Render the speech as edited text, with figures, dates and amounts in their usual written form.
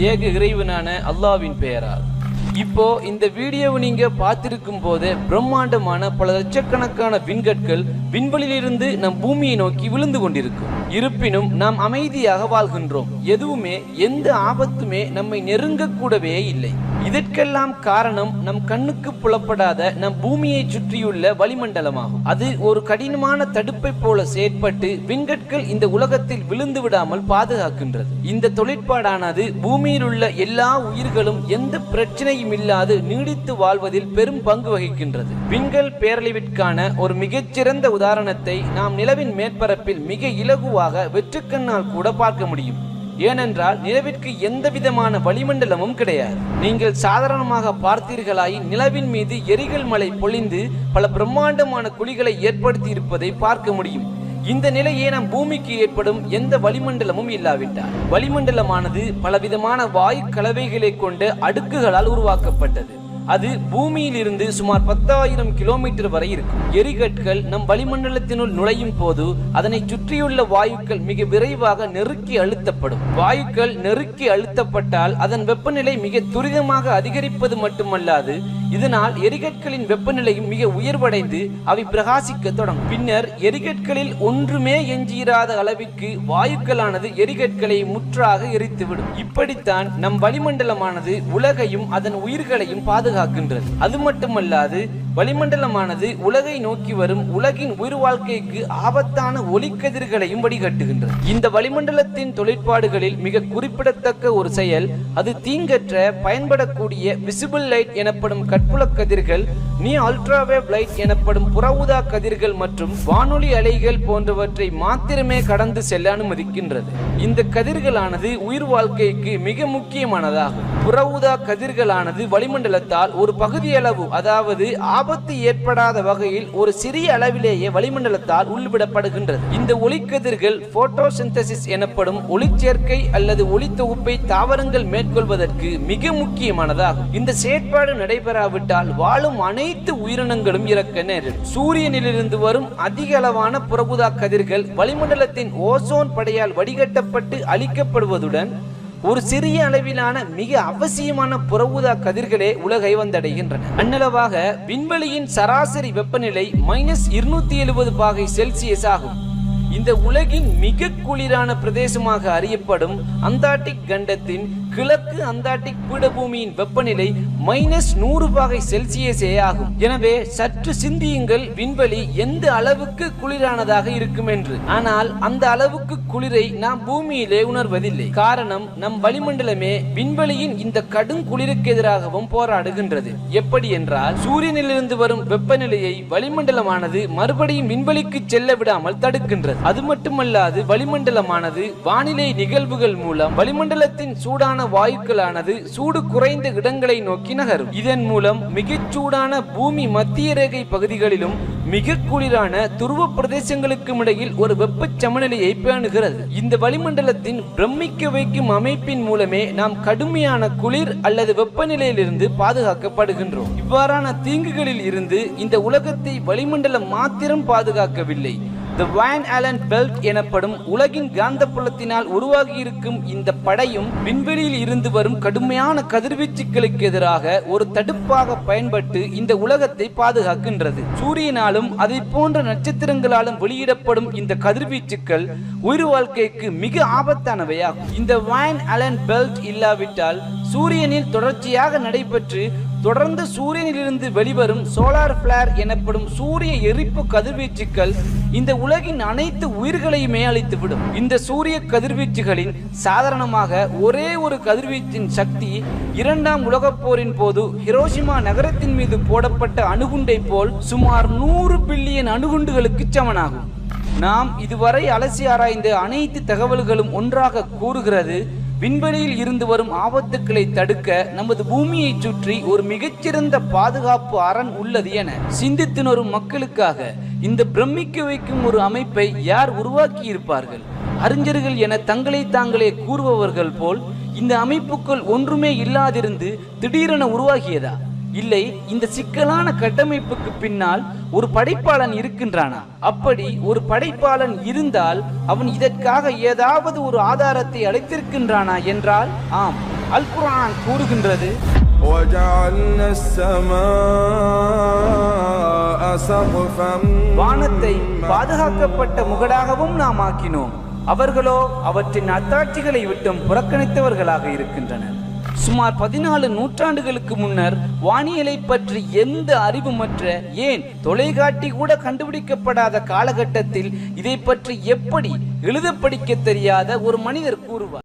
ஏக இறைவனான அல்லாஹ்வின் பெயரால். இப்போ இந்த வீடியோவை நீங்க பார்த்திருக்கும் போது பிரம்மாண்டமான பல லட்சக்கணக்கான விண்கற்கள் விண்வெளியிலிருந்து நம் பூமியை நோக்கி விழுந்து கொண்டிருக்கும். இருப்பினும் நாம் அமைதியாக வாழ்கின்றோம். எதுவுமே எந்த ஆபத்துமே நம்மை நெருங்கக்கூடவே இல்லை. இதற்கெல்லாம் காரணம் நம் கண்ணுக்கு புலப்படாத நம் பூமியை சுற்றியுள்ள வளிமண்டலமாகும். அது ஒரு கடினமான தடுப்பை போல செயற்பட்டு விண்கற்கள் இந்த உலகத்தில் விழுந்து விடாமல் பாதுகாக்கின்றது. இந்த தொழிற்பாடானது பூமியில் உள்ள எல்லா உயிர்களும் எந்த பிரச்சனையும் இல்லாது நீடித்து வாழ்வதில் பெரும் பங்கு வகிக்கின்றது. விண்கல் பேரழிவிற்கான ஒரு மிகச்சிறந்த உதாரணத்தை நாம் நிலவின் மேற்பரப்பில் மிக இலகுவாக வெற்றுக்கண்ணால் கூட பார்க்க முடியும். ஏனென்றால் நிலவிற்கு எந்த விதமான வளிமண்டலமும் கிடையாது. நீங்கள் சாதாரணமாக பார்த்தீர்களாயின் நிலவின் மீது எரிகல் மழை பொழிந்து பல பிரம்மாண்டமான குழிகளை ஏற்படுத்தி இருப்பதை பார்க்க முடியும். இந்த நிலையே நம் பூமிக்கு ஏற்படும் எந்த வளிமண்டலமும் இல்லாவிட்டால். வளிமண்டலமானது பலவிதமான வாயு கலவைகளை கொண்ட அடுக்குகளால் உருவாக்கப்பட்டது. அது பூமியில் இருந்து சுமார் 10,000 கிலோமீட்டர் வரை இருக்கும். எரிகற்கள் நம் வளிமண்டலத்தினுள் நுழையும் போது அதனை சுற்றியுள்ள வாயுக்கள் மிக விரைவாக நெருக்கி அழுத்தப்படும். வாயுக்கள் நெருக்கி அழுத்தப்பட்டால் அதன் வெப்பநிலை மிக துரிதமாக அதிகரிப்பது மட்டுமல்லாது இதனால் எரிகற்களின் வெப்பநிலையும் மிக உயர்வடைந்து அவை பிரகாசிக்க தொடங்கும். பின்னர் எரிகற்களில் ஒன்றுமே எஞ்சியிராத அளவிற்கு வாயுக்களானது எரிகற்களை முற்றாக எரித்துவிடும். இப்படித்தான் நம் வளிமண்டலமானது உலகையும் அதன் உயிர்களையும் பாதுகாக்கின்றது. அது மட்டுமல்லாது வளிமண்டலமானது உலகை நோக்கி வரும் உலகின் உயிர் வாழ்க்கைக்கு ஆபத்தான ஒளிக்கதிர்களையும் வடிகட்டுகின்றது. இந்த வளிமண்டலத்தின் தொழிற்பாடுகளில் மிக குறிப்பிடத்தக்க ஒரு செயல் அது தீங்கற்ற பயன்படக்கூடிய விசிபிள் லைட் எனப்படும் கற்புல கதிர்கள், நீ அல்ட்ராவேவ் லைட் எனப்படும் புற ஊதா கதிர்கள் மற்றும் வானொலி அலைகள் போன்றவற்றை மாத்திரமே கடந்து செல்ல அனுமதிக்கின்றது. இந்த கதிர்களானது உயிர் வாழ்க்கைக்கு மிக முக்கியமானதாகும். புற ஊதா கதிர்களானது வளிமண்டலத்தால் ஒரு பகுதியளவு, அதாவது ஆபத்து ஏற்படாத வகையில் ஒரு சிறிய அளவிலேயே வளிமண்டலத்தால் உள்விடப்படுகின்றது. இந்த ஒளிக்கதிர்கள் போட்டோசிந்தசிஸ் எனப்படும் ஒளிச்சேர்க்கை அல்லது ஒளி தொகுப்பை தாவரங்கள் மேற்கொள்வதற்கு மிக முக்கியமானதாகும். இந்த செயற்பாடு நடைபெறாவிட்டால் வாழும் அனைத்து உயிரினங்களும் இறக்க நேரிடும். சூரியனிலிருந்து வரும் அதிக அளவான புறஊதா கதிர்கள் வளிமண்டலத்தின் ஓசோன் படையால் வடிகட்டப்பட்டு அழிக்கப்படுவதுடன் ஒரு சிறிய அளவிலான மிக அவசியமான புற ஊதா கதிர்களே உலகை வந்தடைகின்றன. அந்நளவாக விண்வெளியின் சராசரி வெப்பநிலை -270 பாகை செல்சியஸ் ஆகும். இந்த உலகின் மிக குளிரான பிரதேசமாக அறியப்படும் அந்தார்டிக் கண்டத்தின் கிழக்கு அந்தார்டிக் பீடபூமியின் வெப்பநிலை -100 பாகை செல்சியஸே ஆகும். எனவே சற்று சிந்தியுங்கள், விண்வெளி எந்த அளவுக்கு குளிரானதாக இருக்கும் என்று. ஆனால் அந்த அளவுக்கு குளிரை நாம் பூமியிலே உணர்வதில்லை. காரணம், நம் வளிமண்டலமே விண்வெளியின் இந்த கடும் குளிருக்கு எதிராகவும் போராடுகின்றது. எப்படி என்றால், சூரியனிலிருந்து வரும் வெப்பநிலையை வளிமண்டலமானது மறுபடியும் விண்வெளிக்கு செல்ல விடாமல் தடுக்கின்றது. அது மட்டுமல்லாது வளிமண்டலமானது வானிலை நிகழ்வுகள் மூலம் வளிமண்டலத்தின் சூடான வாயுக்களானது சூடு குறைந்த இடங்களை நோக்கி நகரும். இதன் மூலம் மிகச் சூடான பூமி மத்திய ரேகை பகுதிகளிலும் மிக குளிரான துருவ பிரதேசங்களுக்கும் இடையில் ஒரு வெப்ப சமநிலையை பேணுகிறது. இந்த வளிமண்டலத்தின் பிரமிக்க வைக்கும் அமைப்பின் மூலமே நாம் கடுமையான குளிர் அல்லது வெப்பநிலையிலிருந்து பாதுகாக்கப்படுகின்றோம். இவ்வாறான தீங்குகளில் இருந்து இந்த உலகத்தை வளிமண்டலம் மாத்திரம் பாதுகாக்கவில்லை. The Van Allen Belt எனப்படும் உலகின் காந்தப்புலத்தினால் உருவாகி இருக்கும் இந்த படையும் விண்வெளியில் இருந்து வரும் கடுமையான கதிர்வீச்சுகளுக்கு எதிராக ஒரு தடுப்பாக பயன்பட்டு இந்த உலகத்தை பாதுகாக்கின்றது. சூரியனாலும் அதை போன்ற நட்சத்திரங்களாலும் வெளியிடப்படும் இந்த கதிர்வீச்சுக்கள் உயிர் வாழ்க்கைக்கு மிக ஆபத்தானவையாகும். இந்த Van Allen Belt இல்லாவிட்டால் சூரியனில் தொடர்ச்சியாக நடைபெற்று தொடர்ந்து சூரியனிலிருந்து வெளிவரும் சோலார் பிளேர் எனப்படும் சூரிய எரிப்பு கதிர்வீச்சுக்கள் இந்த உலகின் அனைத்து உயிர்களையுமே அழித்துவிடும். இந்த சூரிய கதிர்வீச்சுகளின் சாதாரணமாக ஒரே ஒரு கதிர்வீச்சின் சக்தி 2ஆம் உலகப் போரின் போது ஹிரோஷிமா நகரத்தின் மீது போடப்பட்ட அணுகுண்டை போல் சுமார் 100 பில்லியன் அணுகுண்டுகளுக்கு சமனாகும். நாம் இதுவரை அலசி ஆராய்ந்த அனைத்து தகவல்களும் ஒன்றாக கூறுகிறது, விண்வெளியில் இருந்து வரும் ஆபத்துக்களை தடுக்க நமது பூமியை சுற்றி ஒரு மிகச்சிறந்த பாதுகாப்பு அரண் உள்ளது என சிந்தித்து வரும் மக்களுக்காக இந்த பிரமிக்க வைக்கும் ஒரு அமைப்பை யார் உருவாக்கி இருப்பார்கள்? அறிஞர்கள் என தங்களை தாங்களே கூறுபவர்கள் போல் இந்த அமைப்புக்குள் ஒன்றுமே இல்லாதிருந்து திடீரென உருவாகியதா? இல்லை, இந்த சிக்கலான கட்டமைப்புக்கு பின்னால் ஒரு படைப்பாளன் இருக்கின்றானா? அப்படி ஒரு படைப்பாளன் இருந்தால் அவன் இதற்காக ஏதாவது ஒரு ஆதாரத்தை அளித்திருக்கின்றானா என்றால் ஆம், அல் குர்ஆன் கூறுகின்றது, وَجَعَلْنَا السَّمَاءَ سَقْفًا வானத்தை பாதுகாக்கப்பட்ட முகடாகவும் நாம் ஆக்கினோம், அவர்களோ அவற்றின் அத்தாட்சிகளை விட்டும் புறக்கணித்தவர்களாக இருக்கின்றனர். சுமார் 14 நூற்றாண்டுகளுக்கு முன்னர் வானியலை பற்றி எந்த அறிவுமற்ற, ஏன் தொலைக்காட்டி கூட கண்டுபிடிக்கப்படாத காலகட்டத்தில் இதை பற்றி எப்படி எழுத படிக்க தெரியாத ஒரு மனிதர் கூறுவார்?